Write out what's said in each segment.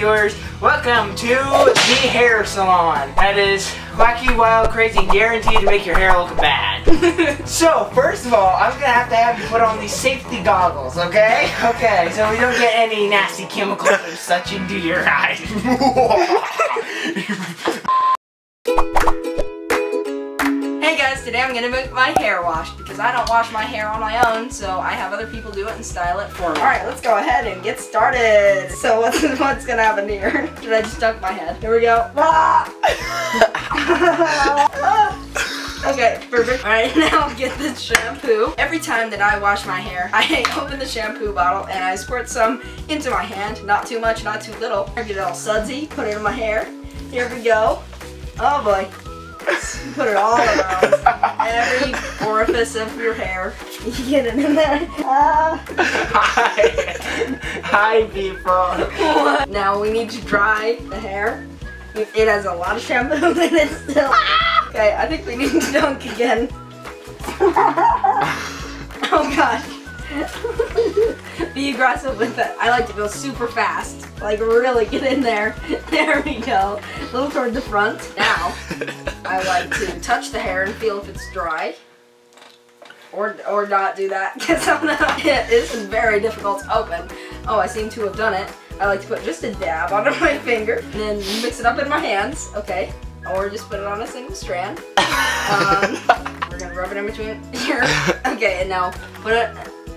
viewers. Welcome to the hair salon. That is wacky, wild, crazy, guaranteed to make your hair look bad. So, first of all, I'm gonna have you put on these safety goggles, okay? Okay, so we don't get any nasty chemicals or such into your eyes. Hey guys, today I'm gonna make my hair wash because I don't wash my hair on my own, so I have other people do it and style it for me. Alright, let's go ahead and get started. So what's gonna happen here? Did I just dunk my head? Here we go. Okay, perfect. Alright, now get this shampoo. Every time that I wash my hair, I open the shampoo bottle and I squirt some into my hand. Not too much, not too little. I get it all sudsy, put it in my hair. Here we go. Oh boy. Put it all around every orifice of your hair. You get it in there. Hi people. What? Now we need to dry the hair. It has a lot of shampoo in it still. Okay, I think we need to dunk again. Oh gosh. Be aggressive with it. I like to go super fast. Like really get in there. There we go. A little toward the front. Now, I like to touch the hair and feel if it's dry. Or not do that, because this is very difficult to open. Oh, I seem to have done it. I like to put just a dab onto my finger, and then mix it up in my hands, okay? Or just put it on a single strand. We're gonna rub it in between here. Okay, and now put it,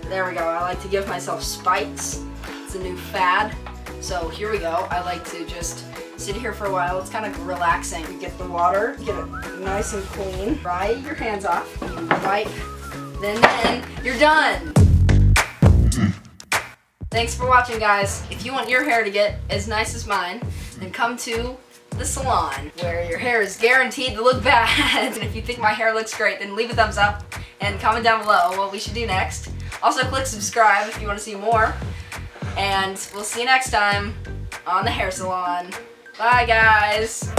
there we go. I like to give myself spikes. It's a new fad. So here we go. I like to just sit here for a while. It's kind of relaxing. You get the water, get it nice and clean. Dry your hands off. You wipe. Then you're done. Thanks for watching, guys. If you want your hair to get as nice as mine, then come to the salon, where your hair is guaranteed to look bad. And if you think my hair looks great, then leave a thumbs up and comment down below what we should do next. Also, click subscribe if you want to see more. And we'll see you next time on the hair salon. Bye, guys.